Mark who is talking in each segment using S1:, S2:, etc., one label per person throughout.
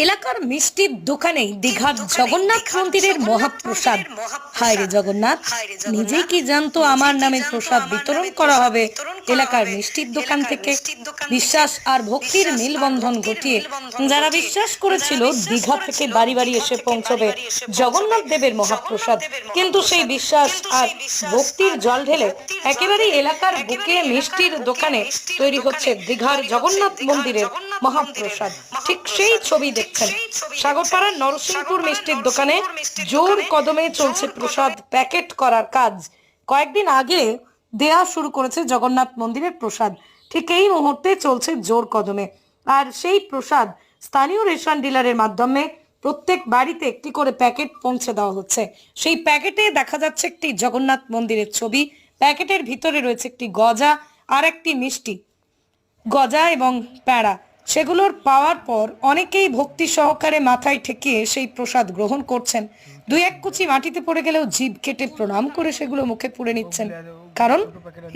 S1: এলাকার মিষ্টির দোকানেই দীঘার জগন্নাথ মন্দিরের মহাপ্রসাদ। হায় রে জগন্নাথ, নিজেই কি জানতো আমার নামে প্রসাদ বিতরণ করা হবে এলাকার মিষ্টির দোকান থেকে। বিশ্বাস আর ভক্তির মেলবন্ধন ঘটিয়ে যারা বিশ্বাস করেছিল দীঘা থেকে বাড়ি বাড়ি এসে পৌঁছবে জগন্নাথ দেবের মহাপ্রসাদ, কিন্তু সেই বিশ্বাস আর ভক্তির জল ঢেলে একেবারেই এলাকার বুকে মিষ্টির দোকানে তৈরি হচ্ছে দীঘার জগন্নাথ মন্দিরের মহাপ্রসাদ। ঠিক সেই ছবি দেখছেন সাগরপাড়ার নরসিংপুর মিষ্টির দোকানে জোর কদমে চলছে প্রসাদ প্যাকেট করার কাজ। কয়েকদিন আগে দেয়া শুরু করেছে জগন্নাথ মন্দিরের প্রসাদ, ঠিক এই মুহূর্তে চলছে জোর কদমে। আর সেই প্রসাদ স্থানীয় রেশন ডিলারের মাধ্যমে প্রত্যেক বাড়িতে একটি করে প্যাকেট পৌঁছে দেওয়া হচ্ছে। সেই প্যাকেটে দেখা যাচ্ছে একটি জগন্নাথ মন্দিরের ছবি, প্যাকেটের ভিতরে রয়েছে একটি গজা আর একটি মিষ্টি, গজা এবং প্যাড়া। সেগুলোর পাওয়ার পর অনেকেই ভক্তি সহকারে মাথায় ঠেকিয়ে সেই প্রসাদ গ্রহণ করছেন। দুই এক কুচি মাটিতে পড়ে গেলেও জিভ কেটে প্রণাম করে সেগুলো মুখে পুরে নিচ্ছেন, কারণ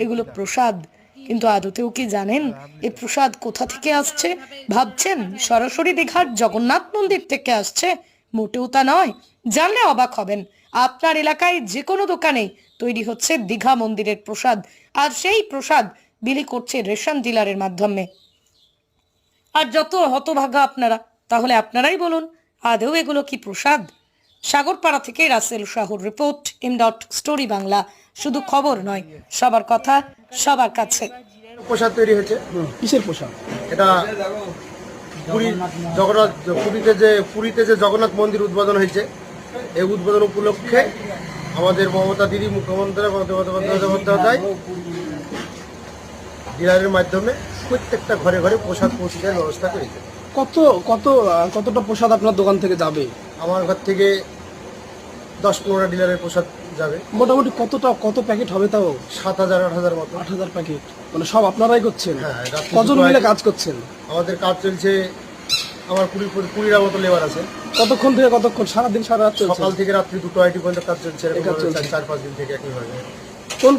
S1: এগুলো প্রসাদ। কিন্তু আদতেও কি জানেন এই প্রসাদ কোথা থেকে আসছে? ভাবছেন সরাসরি দীঘার জগন্নাথ মন্দির থেকে আসছে? মোটেও তা নয়। জানলে অবাক হবেন, আপনার এলাকায় যে কোনো দোকানেই তৈরি হচ্ছে দীঘা মন্দিরের প্রসাদ, আর সেই প্রসাদ বিলি করছে রেশন ডিলারের মাধ্যমে। আর যত হতভাগা আপনারা, তাহলে আপনারাই বলুন আদৌ এগুলো কি প্রসাদ? সাগরপাড়া থেকে রাসেল শাহুর রিপোর্ট, স্টোরি বাংলা। শুধু খবর নয়, সবার কথা সবার কাছে।
S2: প্রসাদ তৈরি হয়েছে।
S3: কিসের প্রসাদ?
S2: এটা পুরীতে যে জগন্নাথ মন্দির উদ্বোধন হয়েছে, এই উদ্বোধন উপলক্ষে আমাদের মমতা দিদি মুখ্যমন্ত্রী বন্দ্যোপাধ্যায় ডিলারের মাধ্যমে প্রত্যেকটা ঘরে ঘরে প্রসাদ পৌঁছে দেওয়ার ব্যবস্থা করেছে।
S3: কতটা প্রসাদ আপনার দোকান থেকে যাবে?
S2: আমার ঘর থেকে 10-15 ডিলারের প্রসাদ যাবে।
S3: মোটামুটি কত প্যাকেট হবে? তাও
S2: 7,000-8,000 মতো।
S3: 8,000 প্যাকেট, মানে সব আপনারাই করছেন?
S2: হ্যাঁ।
S3: কজন মিলে কাজ করছেন?
S2: আমাদের কাজ চলছে, আমার 20-20টা মতো লেবার আছে।
S3: কতক্ষণ থেকে কতক্ষণ? সারাদিন সারা রাত চলছে?
S2: সকাল থেকে রাত্রি 2টো পর্যন্ত কাজ চলছে। 4-5 দিন থেকে একইভাবে।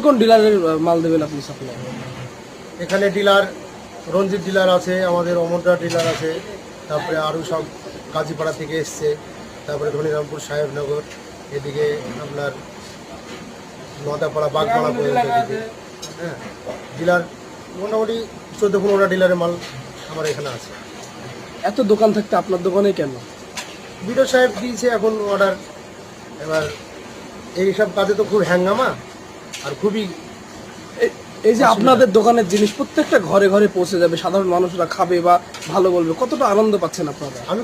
S3: কোন ডিলারের মাল দেবেন আপনি সাপ্লাই?
S2: এখানে ডিলার রঞ্জিত ডিলার আছে, আমাদের অমরদা ডিলার আছে, তারপরে আরও সব গাজীপাড়া থেকে এসছে, তারপরে ধনীরামপুর, সাহেবনগর, এদিকে আপনার নদাপাড়া, বাগমারা পর্যন্ত এদিকে। হ্যাঁ, ডিলার মোটামুটি 14-15টা ডিলারের মাল আমার এখানে আছে।
S3: এত দোকান থাকতে আপনার দোকানে কেন?
S2: বিডিও সাহেব দিয়েছে এখন অর্ডার। এবার এইসব কাজে তো খুব হ্যাঙ্গামা, আর খুবই
S3: এই যে আপনাদের দোকানের জিনিস প্রত্যেকটা ঘরে ঘরে পৌঁছে যাবে, সাধারণ মানুষরা খাবে বা ভালো বলবে, কতটা আনন্দ পাচ্ছেন আপনারা?
S2: আমি